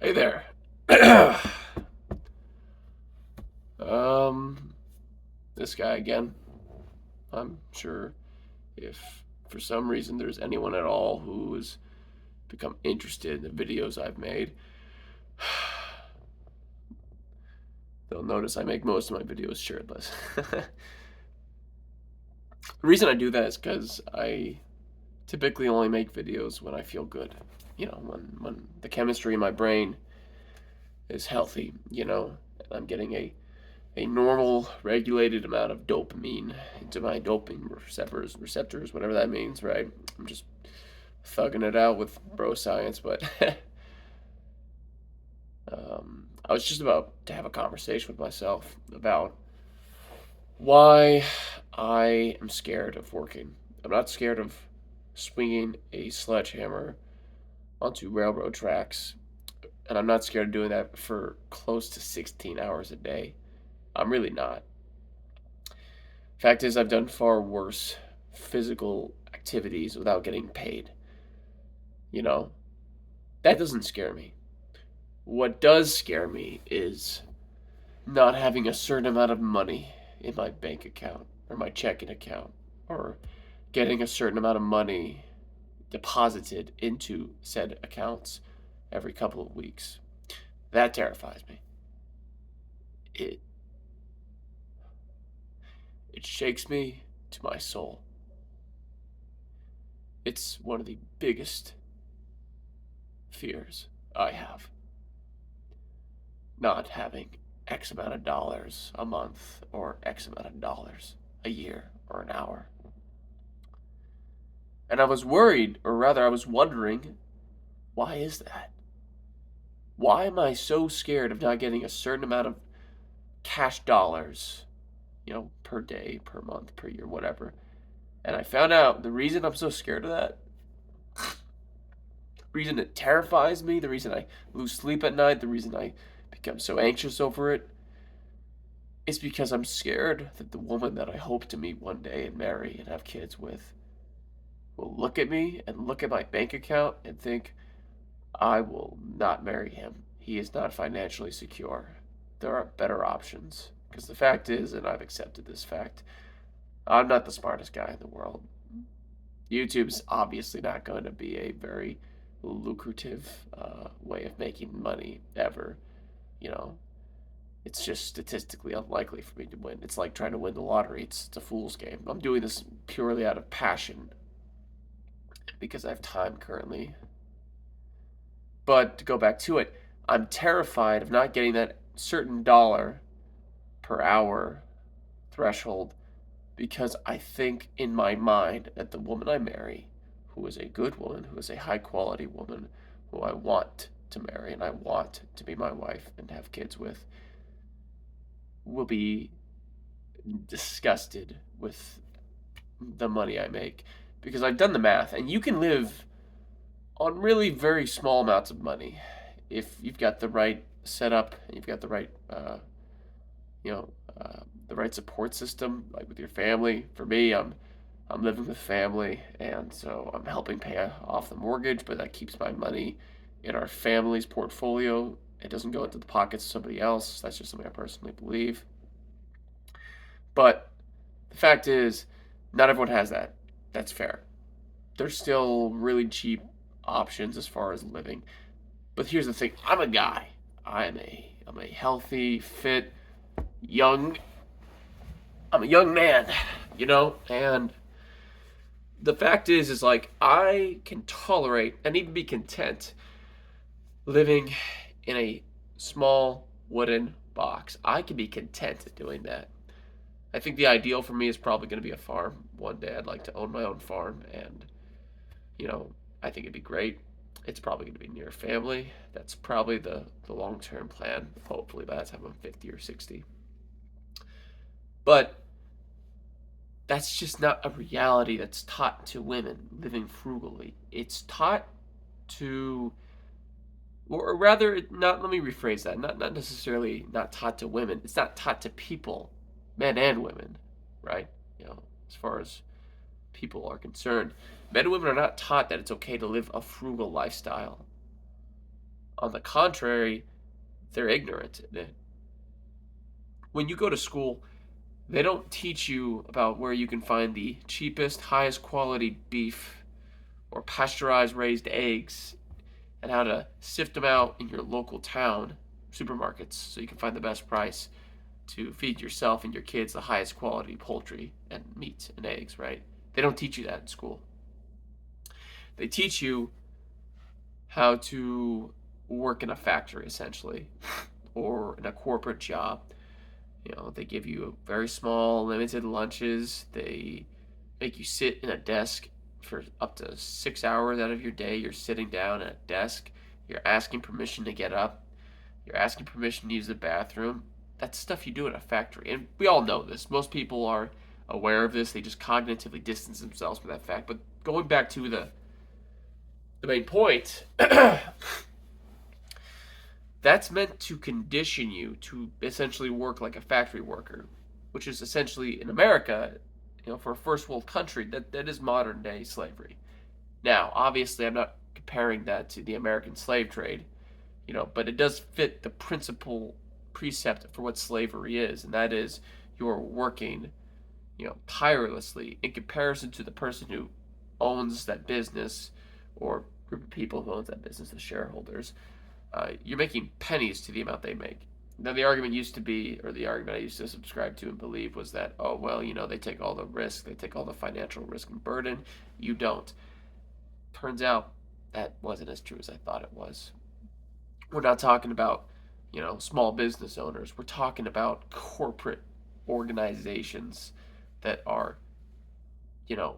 Hey there. um, this guy again. I'm sure if for some reason there's anyone at all who has become interested in the videos I've made, they'll notice I make most of my videos shirtless. The reason I do that is because I typically only make videos when I feel good. When the chemistry in my brain is healthy, and I'm getting a normal regulated amount of dopamine into my dopamine receptors, whatever that means, right? I'm just thugging it out with bro science, but I was just about to have a conversation with myself about why I am scared of working. I'm not scared of swinging a sledgehammer onto railroad tracks, and I'm not scared of doing that for close to 16 hours a day. I'm really not. Fact is, I've done far worse physical activities without getting paid. You know, that doesn't scare me. What does scare me is not having a certain amount of money in my bank account or my checking account, or getting a certain amount of money deposited into said accounts every couple of weeks. That terrifies me. It it shakes me to my soul. It's one of the biggest fears I have. Not having X amount of dollars a month or X amount of dollars a year or an hour. And I was worried, or rather, I was wondering, why is that? Why am I so scared of not getting a certain amount of cash dollars, per day, per month, per year, whatever? And I found out the reason I'm so scared of that, the reason it terrifies me, the reason I lose sleep at night, the reason I become so anxious over it, is because I'm scared that the woman that I hope to meet one day and marry and have kids with will look at me and look at my bank account and think, I will not marry him. He is not financially secure. There are better options. Because the fact is, and I've accepted this fact, I'm not the smartest guy in the world. YouTube's obviously not going to be a very lucrative way of making money ever. You know, it's just statistically unlikely for me to win. It's like trying to win the lottery. It's a fool's game. I'm doing this purely out of passion because I have time currently. But to go back to it, I'm terrified of not getting that certain dollar per hour threshold because I think in my mind that the woman I marry, who is a good woman, who is a high quality woman, who I want to marry and I want to be my wife and have kids with, will be disgusted with the money I make. Because I've done the math, and you can live on really very small amounts of money if you've got the right setup and you've got the right, you know, the right support system, like with your family. For me, I'm living with family, and so I'm helping pay off the mortgage, but that keeps my money in our family's portfolio. It doesn't go into the pockets of somebody else. That's just something I personally believe. But the fact is, not everyone has that. That's fair. There's still really cheap options as far as living. But here's the thing: I'm a guy. I'm a healthy, fit, young. I'm a young man, and the fact is like I can tolerate and even be content living in a small wooden box. I can be content doing that. I think the ideal for me is probably going to be a farm. One day I'd like to own my own farm, and you know, I think it'd be great. It's probably going to be near family. That's probably the long term plan. Hopefully by the time I'm 50 or 60. But that's just not a reality that's taught to women living frugally. It's taught to, or rather, not. Let me rephrase that. Not necessarily not taught to women. It's not taught to people, men and women, right? As far as people are concerned, men and women are not taught that it's okay to live a frugal lifestyle. On the contrary, they're ignorant. When you go to school, they don't teach you about where you can find the cheapest, highest quality beef or pasteurized raised eggs and how to sift them out in your local town supermarkets so you can find the best price to feed yourself and your kids the highest quality poultry and meat and eggs, right? They don't teach you that in school. They teach you how to work in a factory, essentially, or in a corporate job. They give you very small, limited lunches. They make you sit in a desk for up to 6 hours out of your day. You're sitting down at a desk. You're asking permission to get up. You're asking permission to use the bathroom. That's stuff you do in a factory. And we all know this. Most people are aware of this. They just cognitively distance themselves from that fact. But going back to the main point, that's meant to condition you to essentially work like a factory worker, which is essentially in America, for a first world country, that is modern day slavery. Now, obviously, I'm not comparing that to the American slave trade, but it does fit the principal precept for what slavery is, and that is you're working, tirelessly in comparison to the person who owns that business or group of people who owns that business, the shareholders. You're making pennies to the amount they make. Now, the argument used to be, or the argument I used to subscribe to and believe was that, oh, well, they take all the risk, they take all the financial risk and burden. You don't. Turns out that wasn't as true as I thought it was. We're not talking about, small business owners. We're talking about corporate organizations that are, you know,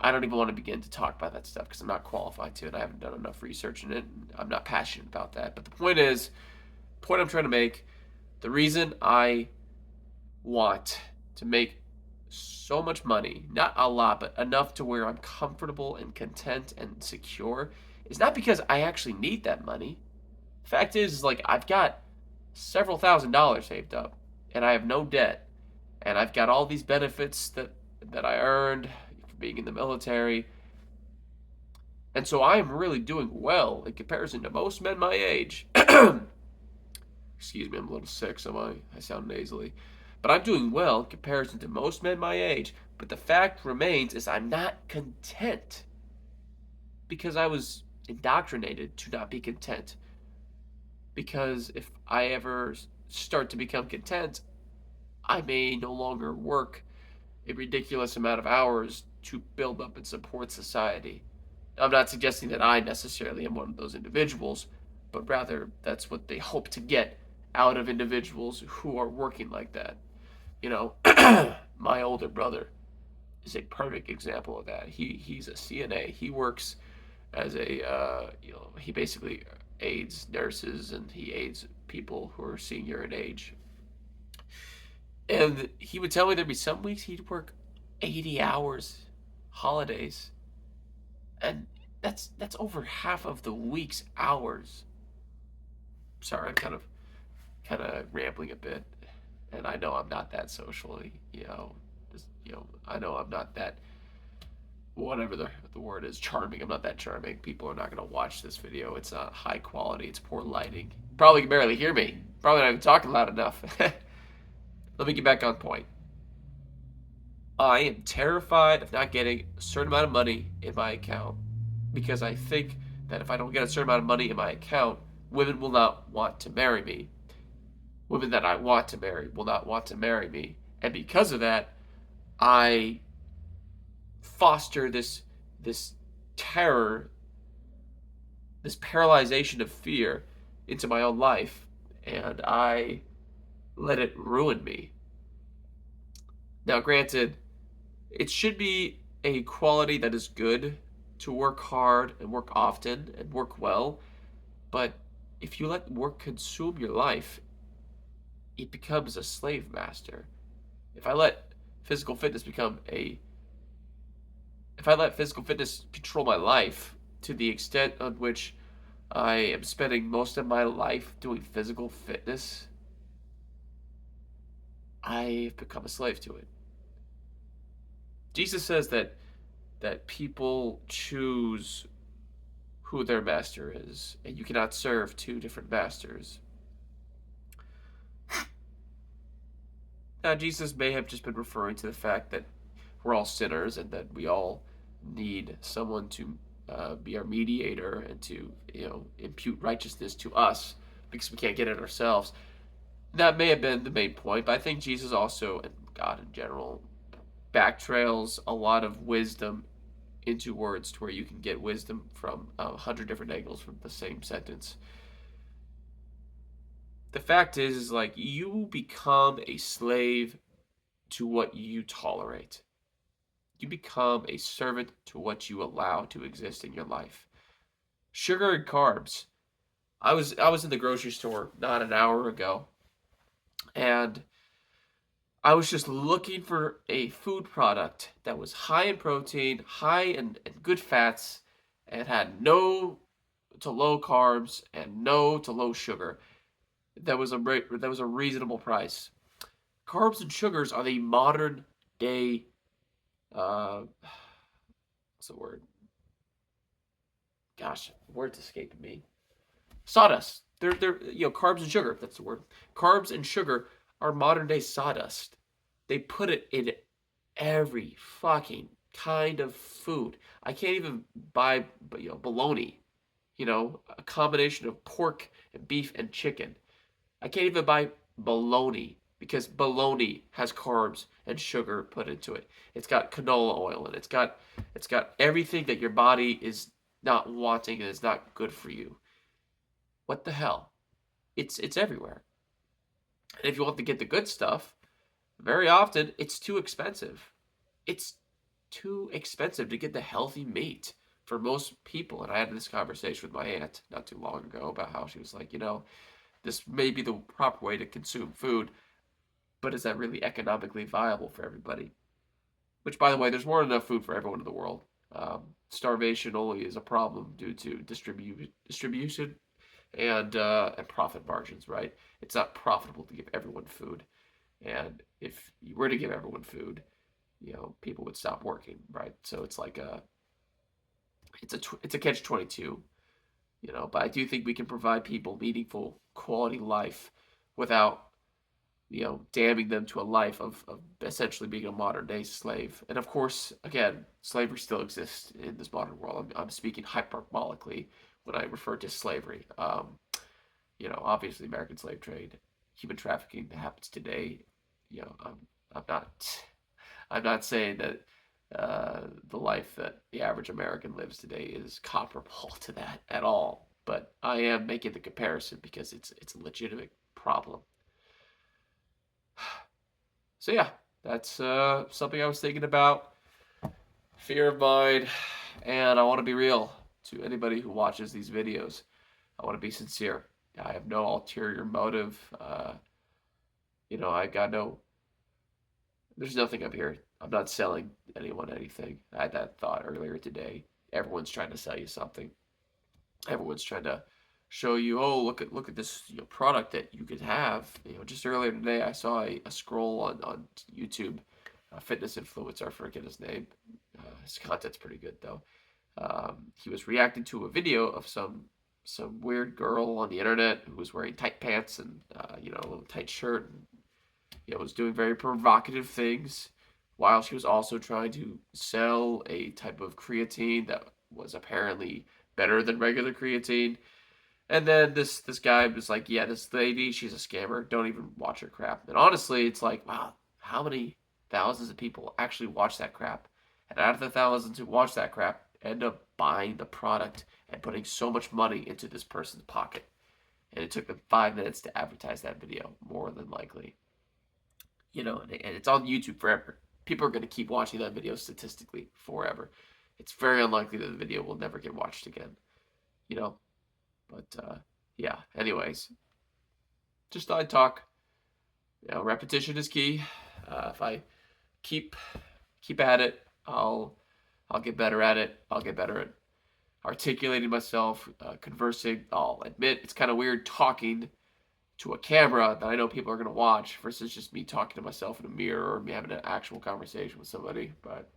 I don't even want to begin to talk about that stuff because I'm not qualified to, and I haven't done enough research in it. And I'm not passionate about that. But the point I'm trying to make, the reason I want to make so much money, not a lot, but enough to where I'm comfortable and content and secure, is not because I actually need that money. The fact is like I've got several $1,000s saved up, and I have no debt, and I've got all these benefits that I earned for being in the military. And so I am really doing well in comparison to most men my age. Excuse me, I'm a little sick, so I sound nasally. But I'm doing well in comparison to most men my age. But the fact remains is I'm not content because I was indoctrinated to not be content. Because if I ever start to become content, I may no longer work a ridiculous amount of hours to build up and support society. I'm not suggesting that I necessarily am one of those individuals, but rather that's what they hope to get out of individuals who are working like that. My older brother is a perfect example of that. He's a CNA. He works as he basically aids nurses and he aids people who are senior in age. And he would tell me there'd be some weeks he'd work 80 hours, holidays, and that's over half of the week's hours. Sorry, I'm kind of rambling a bit, and I know I'm not that socially, I know I'm not that, whatever the word is, charming. I'm not that charming. People are not going to watch this video. It's not high quality. It's poor lighting. Probably can barely hear me. Probably not even talking loud enough. Let me get back on point. I am terrified of not getting a certain amount of money in my account because I think that if I don't get a certain amount of money in my account, women will not want to marry me. Women that I want to marry will not want to marry me. And because of that, I foster this terror, this paralyzation of fear into my own life, and I let it ruin me. Now, granted, it should be a quality that is good to work hard and work often and work well, but if you let work consume your life, it becomes a slave master. If I let physical fitness control my life to the extent on which I am spending most of my life doing physical fitness, I've become a slave to it. Jesus says that people choose who their master is, and you cannot serve two different masters. Now, Jesus may have just been referring to the fact that we're all sinners and that we all need someone to be our mediator and to, impute righteousness to us because we can't get it ourselves. That may have been the main point, but I think Jesus also, and God in general, backtrails a lot of wisdom into words to where you can get wisdom from 100 different angles from the same sentence. The fact is like you become a slave to what you tolerate. You become a servant to what you allow to exist in your life. Sugar and carbs. I was in the grocery store not an hour ago, and I was just looking for a food product that was high in protein, high in good fats, and had no to low carbs and no to low sugar. That was a reasonable price. Carbs and sugars are the modern day what's the word? Gosh, words escaping me. Sawdust. They're carbs and sugar. That's the word. Carbs and sugar are modern day sawdust. They put it in every fucking kind of food. I can't even buy bologna. A combination of pork and beef and chicken. I can't even buy bologna because bologna has carbs and sugar put into it. It's got canola oil and it's got everything that your body is not wanting and is not good for you. What the hell? It's everywhere. And if you want to get the good stuff, very often it's too expensive. It's too expensive to get the healthy meat for most people. And I had this conversation with my aunt not too long ago about how she was like, this may be the proper way to consume food, but is that really economically viable for everybody? Which, by the way, there's more than enough food for everyone in the world. Starvation only is a problem due to distribution and profit margins, right? It's not profitable to give everyone food, and if you were to give everyone food, people would stop working, right? So it's like it's a catch-22, But I do think we can provide people meaningful, quality life without damning them to a life of essentially being a modern day slave. And of course, again, slavery still exists in this modern world. I'm speaking hyperbolically when I refer to slavery. Obviously, American slave trade, human trafficking that happens today. I'm not, I'm not saying that the life that the average American lives today is comparable to that at all. But I am making the comparison because it's a legitimate problem. So yeah, that's something I was thinking about. Fear of mine, and I want to be real to anybody who watches these videos. I want to be sincere. I have no ulterior motive. I got no. There's nothing up here. I'm not selling anyone anything. I had that thought earlier today. Everyone's trying to sell you something. Everyone's trying to show you, oh, look at this product that you could have. Just earlier today, I saw a scroll on YouTube, a fitness influencer. I forget his name. His content's pretty good though. He was reacting to a video of some weird girl on the internet who was wearing tight pants and a little tight shirt and was doing very provocative things while she was also trying to sell a type of creatine that was apparently better than regular creatine. And then this guy was like, yeah, this lady, she's a scammer. Don't even watch her crap. And honestly, it's like, wow, how many thousands of people actually watch that crap? And out of the thousands who watch that crap, end up buying the product and putting so much money into this person's pocket. And it took them 5 minutes to advertise that video, more than likely. And it's on YouTube forever. People are going to keep watching that video statistically forever. It's very unlikely that the video will never get watched again. But yeah, anyways, just thought I'd talk. Repetition is key. If I keep at it, I'll get better at it. I'll get better at articulating myself, conversing. I'll admit it's kind of weird talking to a camera that I know people are going to watch versus just me talking to myself in a mirror or me having an actual conversation with somebody. But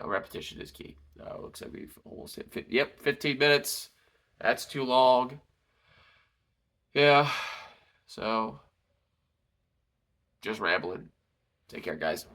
Repetition is key. Looks like we've almost hit. Yep, 15 minutes. That's too long. Yeah. So, just rambling. Take care, guys.